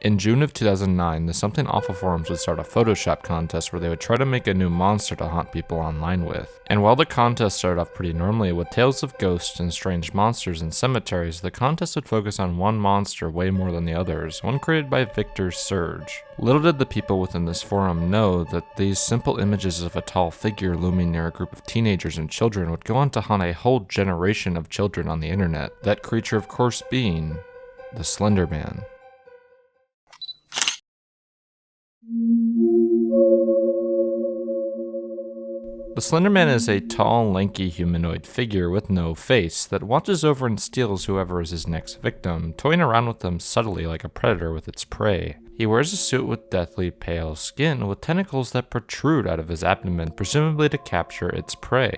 In June of 2009, the Something Awful forums would start a Photoshop contest where they would try to make a new monster to haunt people online with. And while the contest started off pretty normally with tales of ghosts and strange monsters in cemeteries, the contest would focus on one monster way more than the others, one created by Victor Surge. Little did the people within this forum know that these simple images of a tall figure looming near a group of teenagers and children would go on to haunt a whole generation of children on the internet, that creature of course being the Slenderman. The Slenderman is a tall, lanky humanoid figure with no face that watches over and steals whoever is his next victim, toying around with them subtly like a predator with its prey. He wears a suit with deathly pale skin with tentacles that protrude out of his abdomen, presumably to capture its prey.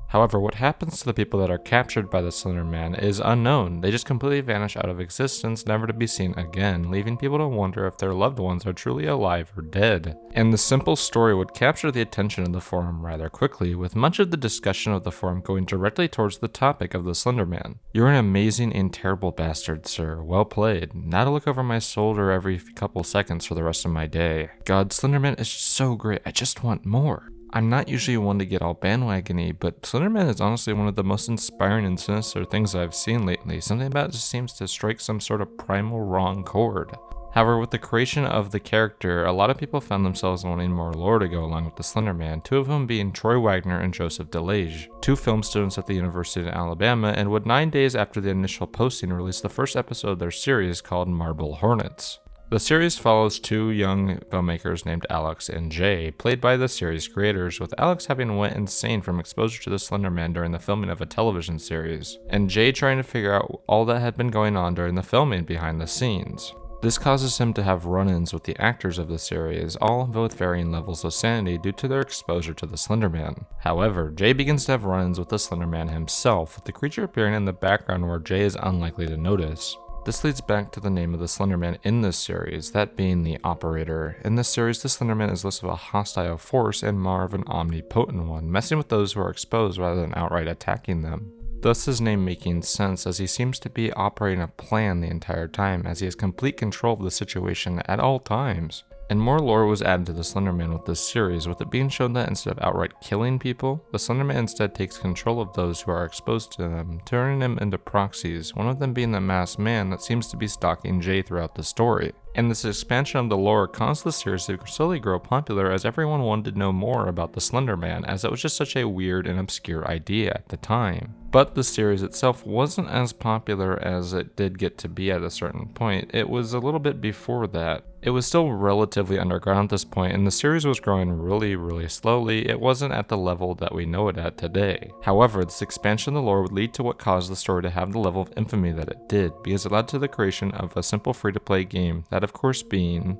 However, what happens to the people that are captured by the Slenderman is unknown. They just completely vanish out of existence, never to be seen again, leaving people to wonder if their loved ones are truly alive or dead. And the simple story would capture the attention of the forum rather quickly, with much of the discussion of the forum going directly towards the topic of the Slenderman. "You're an amazing and terrible bastard, sir. Well played. Now to look over my shoulder every couple seconds for the rest of my day. God, Slenderman is so great. I just want more." I'm not usually one to get all bandwagony, but Slenderman is honestly one of the most inspiring and sinister things I've seen lately. Something about it just seems to strike some sort of primal wrong chord. However, with the creation of the character, a lot of people found themselves wanting more lore to go along with the Slenderman, two of them being Troy Wagner and Joseph DeLage, two film students at the University of Alabama, and would 9 days after the initial posting release the first episode of their series called Marble Hornets. The series follows two young filmmakers named Alex and Jay, played by the series creators, with Alex having went insane from exposure to the Slenderman during the filming of a television series, and Jay trying to figure out all that had been going on during the filming behind the scenes. This causes him to have run-ins with the actors of the series, all with varying levels of sanity due to their exposure to the Slenderman. However, Jay begins to have run-ins with the Slenderman himself, with the creature appearing in the background where Jay is unlikely to notice. This leads back to the name of the Slenderman in this series, that being the Operator. In this series, the Slenderman is less of a hostile force and more of an omnipotent one, messing with those who are exposed rather than outright attacking them. Thus his name making sense, as he seems to be operating a plan the entire time, as he has complete control of the situation at all times. And more lore was added to the Slenderman with this series, with it being shown that instead of outright killing people, the Slenderman instead takes control of those who are exposed to them, turning them into proxies, one of them being the masked man that seems to be stalking Jay throughout the story. And this expansion of the lore caused the series to slowly grow popular as everyone wanted to know more about the Slenderman, as it was just such a weird and obscure idea at the time. But the series itself wasn't as popular as it did get to be at a certain point. It was a little bit before that. It was still relatively underground at this point, and the series was growing really slowly. It wasn't at the level that we know it at today. However, this expansion of the lore would lead to what caused the story to have the level of infamy that it did, because it led to the creation of a simple free-to-play game, that of course being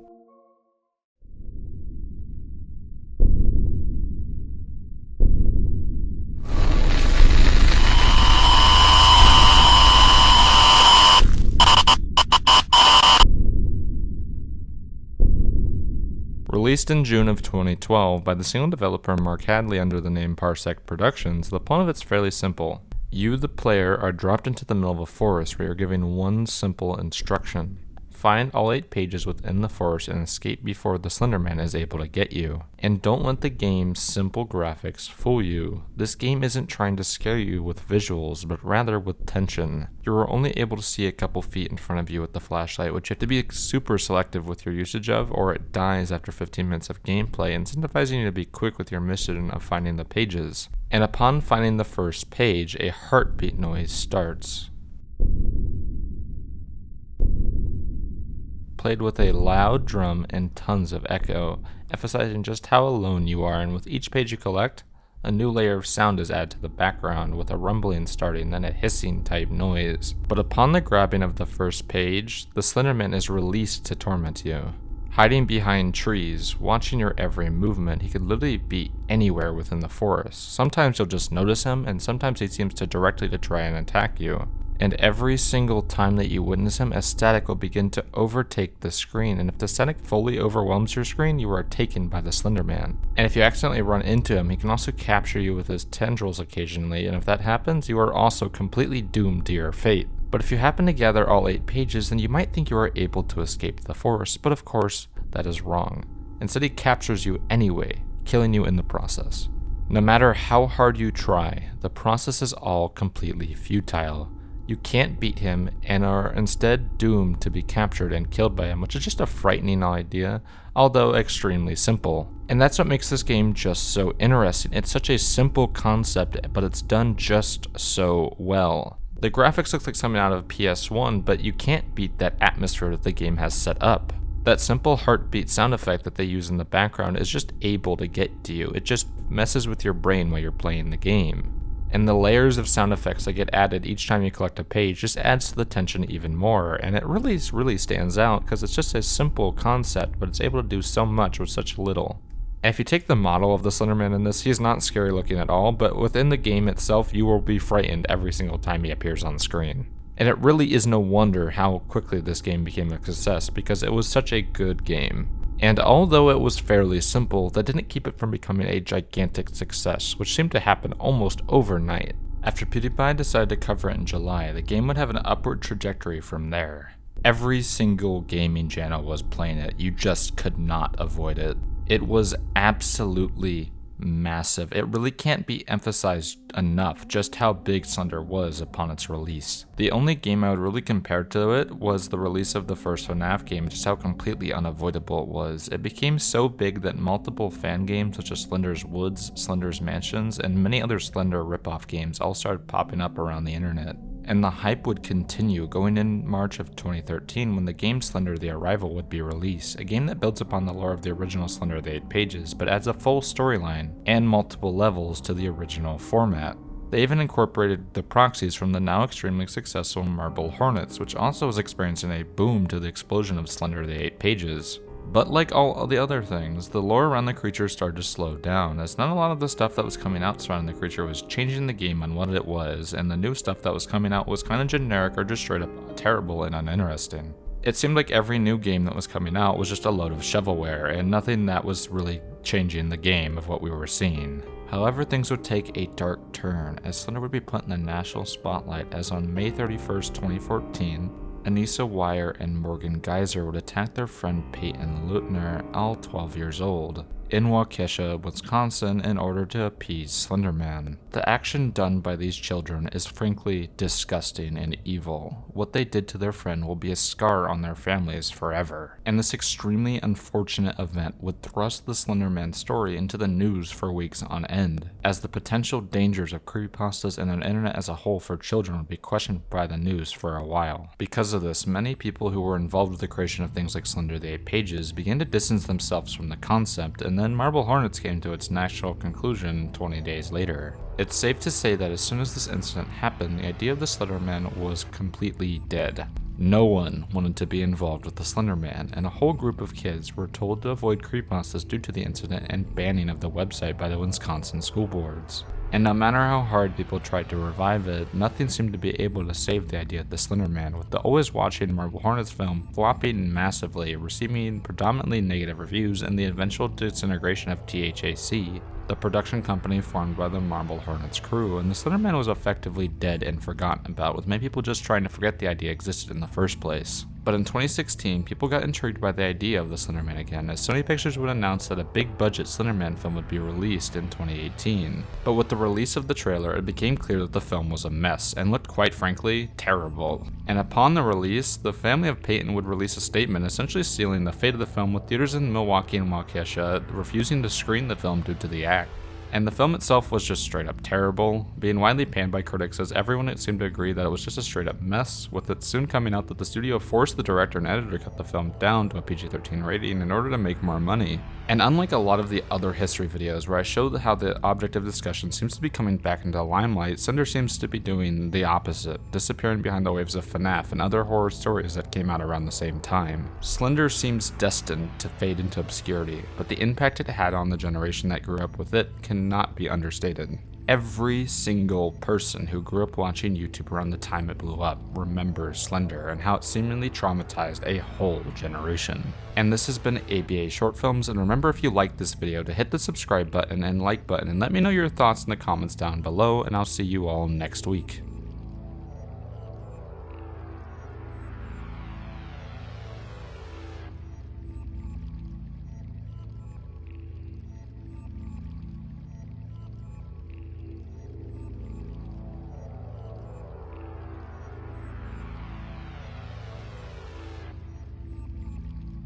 Released in June of 2012 by the single developer Mark Hadley under the name Parsec Productions, the plot of it's fairly simple. You, the player, are dropped into the middle of a forest where you're given one simple instruction. Find all 8 pages within the forest and escape before the Slenderman is able to get you. And don't let the game's simple graphics fool you. This game isn't trying to scare you with visuals, but rather with tension. You are only able to see a couple feet in front of you with the flashlight, which you have to be super selective with your usage of, or it dies after 15 minutes of gameplay, incentivizing you to be quick with your mission of finding the pages. And upon finding the first page, a heartbeat noise starts. Played with a loud drum and tons of echo, emphasizing just how alone you are, and with each page you collect, a new layer of sound is added to the background, with a rumbling starting, then a hissing type noise. But upon the grabbing of the first page, the Slenderman is released to torment you. Hiding behind trees, watching your every movement, he could literally be anywhere within the forest. Sometimes you'll just notice him, and sometimes he seems to directly to try and attack you. And every single time that you witness him, a static will begin to overtake the screen, and if the static fully overwhelms your screen, you are taken by the Slenderman. And if you accidentally run into him, he can also capture you with his tendrils occasionally, and if that happens, you are also completely doomed to your fate. But if you happen to gather all 8 pages, then you might think you are able to escape the forest, but of course, that is wrong. Instead, he captures you anyway, killing you in the process. No matter how hard you try, the process is all completely futile. You can't beat him and are instead doomed to be captured and killed by him, which is just a frightening idea, although extremely simple. And that's what makes this game just so interesting. It's such a simple concept, but it's done just so well. The graphics look like something out of PS1, but you can't beat that atmosphere that the game has set up. That simple heartbeat sound effect that they use in the background is just able to get to you. It just messes with your brain while you're playing the game. And the layers of sound effects that get added each time you collect a page just adds to the tension even more, and it really stands out because it's just a simple concept, but it's able to do so much with such little. And if you take the model of the Slenderman in this, he's not scary looking at all, but within the game itself, you will be frightened every single time he appears on screen. And it really is no wonder how quickly this game became a success, because it was such a good game. And although it was fairly simple, that didn't keep it from becoming a gigantic success, which seemed to happen almost overnight. After PewDiePie decided to cover it in July, the game would have an upward trajectory from there. Every single gaming channel was playing it, you just could not avoid it. It was absolutely massive. It really can't be emphasized enough just how big Slender was upon its release. The only game I would really compare to it was the release of the first FNAF game, just how completely unavoidable it was. It became so big that multiple fan games such as Slender's Woods, Slender's Mansions, and many other Slender ripoff games all started popping up around the internet. And the hype would continue going in March of 2013 when the game Slender the Arrival would be released, a game that builds upon the lore of the original Slender the 8 pages, but adds a full storyline and multiple levels to the original format. They even incorporated the proxies from the now extremely successful Marble Hornets, which also was experiencing a boom to the explosion of Slender the 8 pages. But like all the other things, the lore around the creature started to slow down, as not a lot of the stuff that was coming out surrounding the creature was changing the game on what it was, and the new stuff that was coming out was kind of generic or just straight up terrible and uninteresting. It seemed like every new game that was coming out was just a load of shovelware, and nothing that was really changing the game of what we were seeing. However, things would take a dark turn, as Slender would be put in the national spotlight, as on May 31st, 2014, Anissa Wire and Morgan Geyser would attack their friend Peyton Leutner, all 12 years old, in Waukesha, Wisconsin, in order to appease Slenderman. The action done by these children is frankly disgusting and evil. What they did to their friend will be a scar on their families forever. And this extremely unfortunate event would thrust the Slenderman story into the news for weeks on end, as the potential dangers of creepypastas and the internet as a whole for children would be questioned by the news for a while. Because of this, many people who were involved with the creation of things like Slender the 8 pages began to distance themselves from the concept, and then Marble Hornets came to its natural conclusion 20 days later. It's safe to say that as soon as this incident happened, the idea of the Slenderman was completely dead. No one wanted to be involved with the Slenderman, and a whole group of kids were told to avoid creepypastas due to the incident and banning of the website by the Wisconsin school boards. And no matter how hard people tried to revive it, nothing seemed to be able to save the idea of the Slenderman, with the always watching Marble Hornets film flopping massively, receiving predominantly negative reviews, and the eventual disintegration of THAC, the production company formed by the Marble Hornets crew, and the Slenderman was effectively dead and forgotten about, with many people just trying to forget the idea existed in the first place. But in 2016, people got intrigued by the idea of the Slenderman again, as Sony Pictures would announce that a big-budget Slenderman film would be released in 2018. But with the release of the trailer, it became clear that the film was a mess, and looked quite frankly, terrible. And upon the release, the family of Peyton would release a statement essentially sealing the fate of the film, with theaters in Milwaukee and Waukesha refusing to screen the film due to the act. And the film itself was just straight up terrible, being widely panned by critics as everyone seemed to agree that it was just a straight up mess, with it soon coming out that the studio forced the director and editor to cut the film down to a PG-13 rating in order to make more money. And unlike a lot of the other history videos where I showed how the object of discussion seems to be coming back into the limelight, Slender seems to be doing the opposite, disappearing behind the waves of FNAF and other horror stories that came out around the same time. Slender seems destined to fade into obscurity, but the impact it had on the generation that grew up with it cannot be understated. Every single person who grew up watching YouTube around the time it blew up remembers Slender and how it seemingly traumatized a whole generation. And this has been ABA Short Films, and remember, if you liked this video, to hit the subscribe button and like button and let me know your thoughts in the comments down below, and I'll see you all next week.